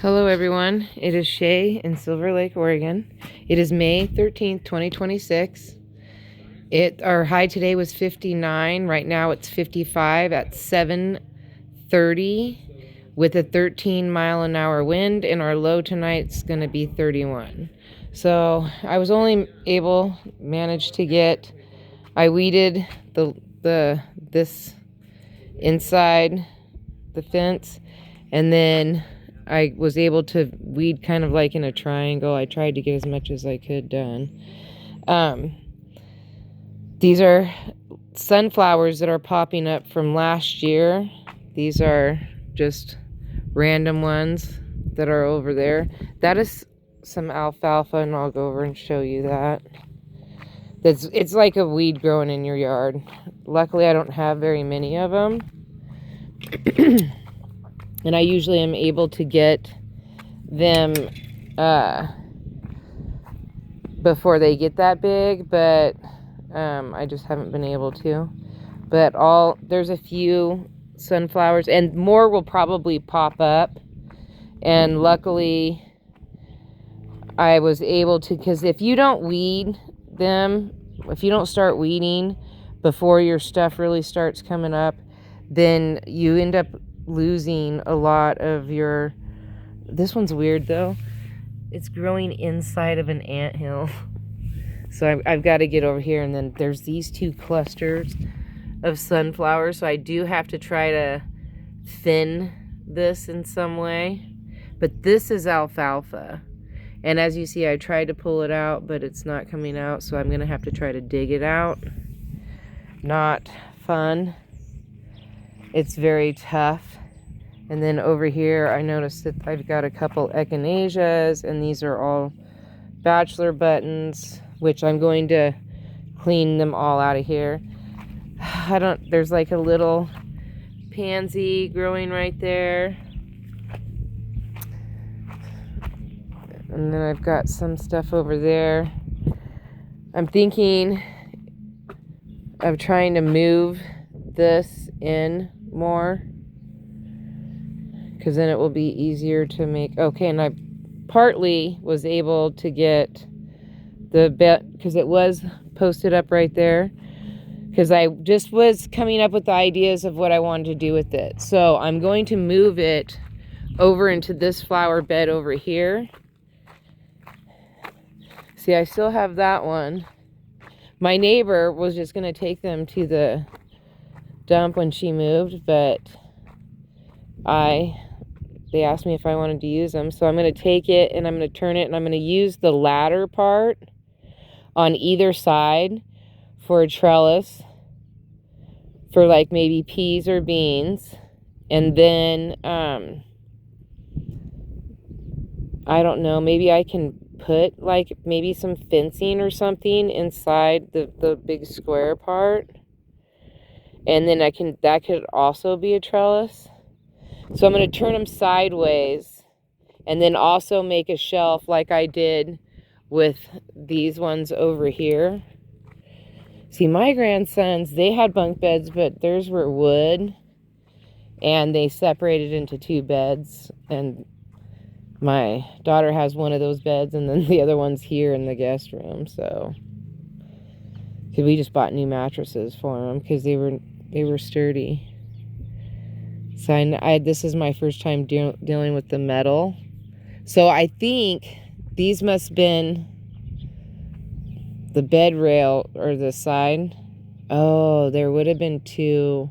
Hello everyone, it is Shay in Silver Lake, Oregon. It is May 13th, 2026. Our high today was 59, right now it's 55 at 7:30 with a 13-mile-an-hour wind, and our low tonight's going to be 31. So I was only managed to get, I weeded this inside the fence, and then I was able to weed kind of like in a triangle. I tried to get as much as I could done. These are sunflowers that are popping up from last year. These are just random ones that are over there. That is some alfalfa, and I'll go over and show you that. It's like a weed growing in your yard. Luckily, I don't have very many of them. And I usually am able to get them before they get that big, but I just haven't been able to. But there's a few sunflowers, and more will probably pop up. And luckily, I was able to, because if you don't weed them, if you don't start weeding before your stuff really starts coming up, then you end up losing a lot of your. This one's weird though. It's growing inside of an anthill. So I've got to get over here, and then there's these two clusters of sunflowers. So I do have to try to thin this in some way. But this is alfalfa. And as you see, I tried to pull it out, but it's not coming out. So I'm going to have to try to dig it out. Not fun. It's very tough. And then over here, I noticed that I've got a couple echinaceas, and these are all bachelor buttons, which I'm going to clean them all out of here. There's like a little pansy growing right there. And then I've got some stuff over there. I'm thinking of trying to move this in more, because then it will be easier to make. Okay, and I partly was able to get the bed, because it was posted up right there, because I just was coming up with the ideas of what I wanted to do with it. So I'm going to move it over into this flower bed over here. See, I still have that one. My neighbor was just going to take them to the dump when she moved, but they asked me if I wanted to use them. So I'm going to take it and I'm going to turn it, and I'm going to use the ladder part on either side for a trellis for like maybe peas or beans. And then, I don't know, maybe I can put like maybe some fencing or something inside the big square part. And then that could also be a trellis. So I'm going to turn them sideways, and then also make a shelf like I did with these ones over here. See, my grandsons, they had bunk beds, but theirs were wood, and they separated into two beds. And my daughter has one of those beds, and then the other one's here in the guest room. So, because we just bought new mattresses for them because they were sturdy. So this is my first time dealing with the metal. So I think these must have been the bed rail or the side. Oh, there would have been two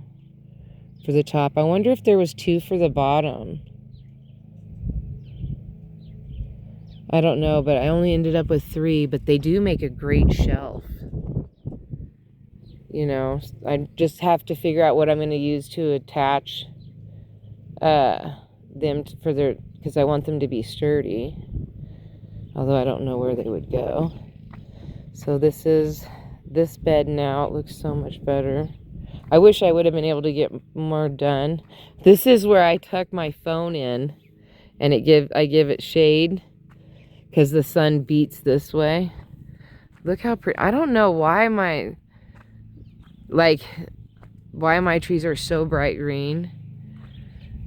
for the top. I wonder if there was two for the bottom. I don't know, but I only ended up with 3, but they do make a great shelf. You know, I just have to figure out what I'm going to use to attach them because I want them to be sturdy. Although I don't know where they would go. So this is this bed now. It looks so much better. I wish I would have been able to get more done. This is where I tuck my phone in, and I give it shade because the sun beats this way. Look how pretty. I don't know why my trees are so bright green,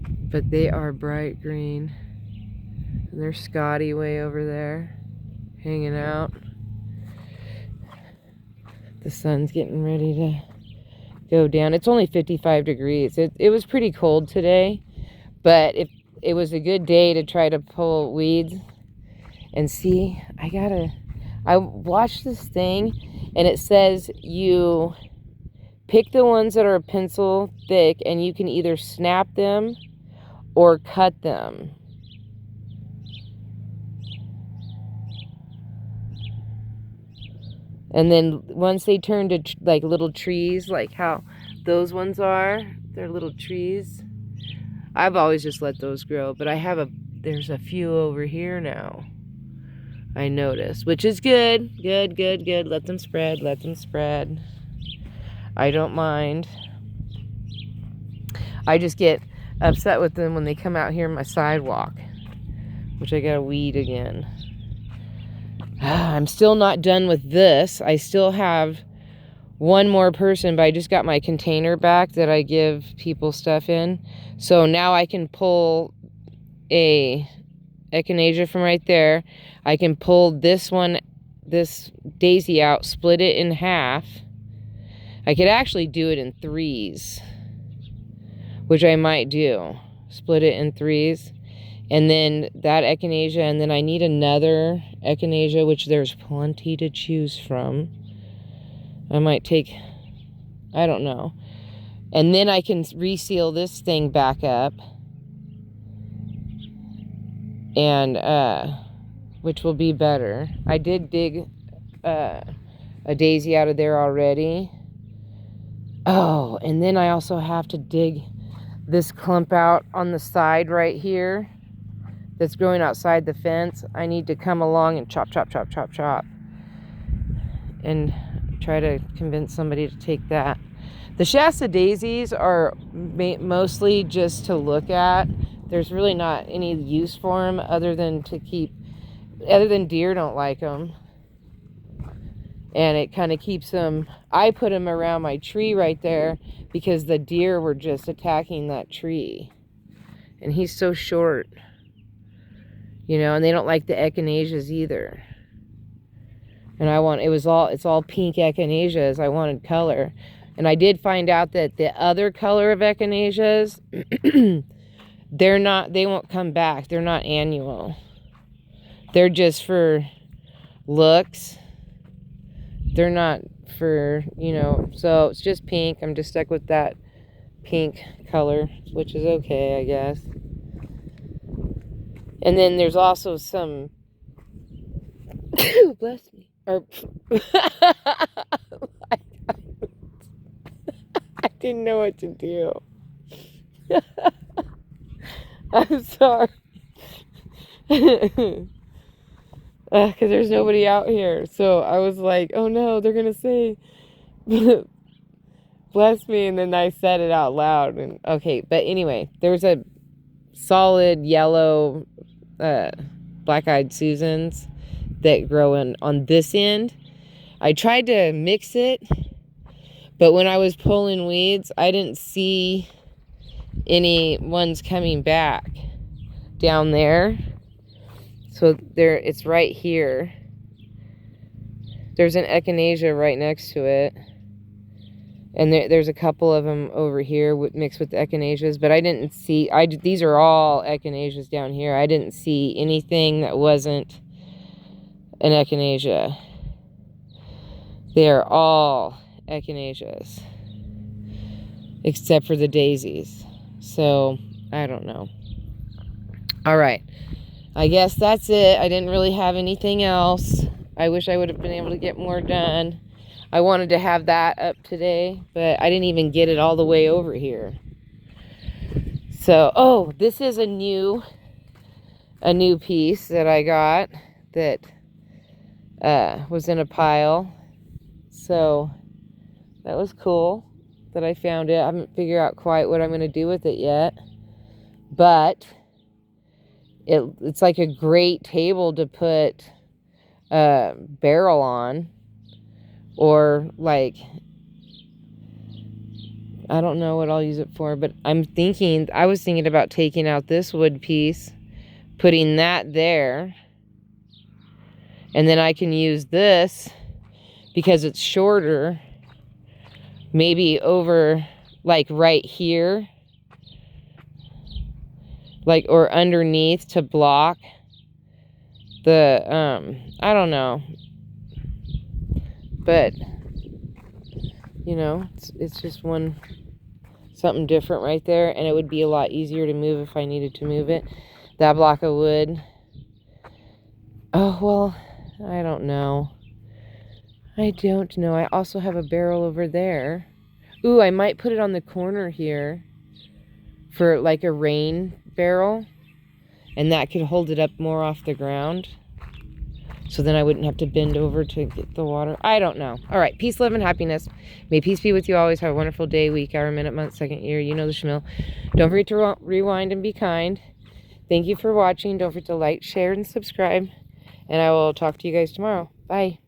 but they are bright green. And there's Scotty way over there, hanging out. The sun's getting ready to go down. It's only 55 degrees. It was pretty cold today, but it was a good day to try to pull weeds. And see, I watched this thing, and it says you pick the ones that are pencil thick, and you can either snap them or cut them. And then once they turn to like little trees, like how those ones are, they're little trees. I've always just let those grow, but there's a few over here now, I noticed, which is good. Good. Let them spread. I don't mind. I just get upset with them when they come out here on my sidewalk, which I gotta weed again. I'm still not done with this. I still have one more person, but I just got my container back that I give people stuff in. So now I can pull a echinacea from right there. I can pull this daisy out, split it in half. I could actually do it in threes, which I might do. Split it in threes. And then that echinacea, and then I need another echinacea, which there's plenty to choose from. I might take, I don't know. And then I can reseal this thing back up. And, which will be better. I did dig a daisy out of there already. Oh, and then I also have to dig this clump out on the side right here that's growing outside the fence. I need to come along and chop. And try to convince somebody to take that. The Shasta daisies are mostly just to look at. There's really not any use for them other than deer don't like them. And it kind of keeps them, I put them around my tree right there because the deer were just attacking that tree. And he's so short, and they don't like the echinaceas either. And it's all pink echinaceas. I wanted color. And I did find out that the other color of echinaceas, they won't come back. They're not annual. They're just for looks. They're not for, so it's just pink. I'm just stuck with that pink color, which is okay, I guess. And then there's also some, bless me, or I didn't know what to do. I'm sorry. Because there's nobody out here. So I was like, oh no, they're going to say, bless me. And then I said it out loud. And okay, but anyway, there's a solid yellow black-eyed Susans that grow on this end. I tried to mix it, but when I was pulling weeds, I didn't see any ones coming back down there. So it's right here. There's an echinacea right next to it. And there's a couple of them over here mixed with the echinaceas, but I didn't see, these are all echinaceas down here. I didn't see anything that wasn't an echinacea. They are all echinaceas, except for the daisies. So, I don't know. All right. I guess that's it. I didn't really have anything else. I wish I would have been able to get more done. I wanted to have that up today, but I didn't even get it all the way over here. So, this is a new piece that I got that was in a pile. So, that was cool that I found it. I haven't figured out quite what I'm going to do with it yet. But it's like a great table to put a barrel on. Or like, I don't know what I'll use it for, but I was thinking about taking out this wood piece, putting that there. And then I can use this, because it's shorter, maybe over like right here, like, or underneath, to block the I don't know, but you know, it's just something different right there, and it would be a lot easier to move if I needed to move it. That block of wood, oh well, I don't know. I also have a barrel over there. Ooh, I might put it on the corner here for like a rain barrel, and that could hold it up more off the ground. So then I wouldn't have to bend over to get the water. I don't know. All right. Peace, love, and happiness. May peace be with you always. Have a wonderful day, week, hour, minute, month, second, year. You know the schmill. Don't forget to rewind and be kind. Thank you for watching. Don't forget to like, share, and subscribe. And I will talk to you guys tomorrow. Bye.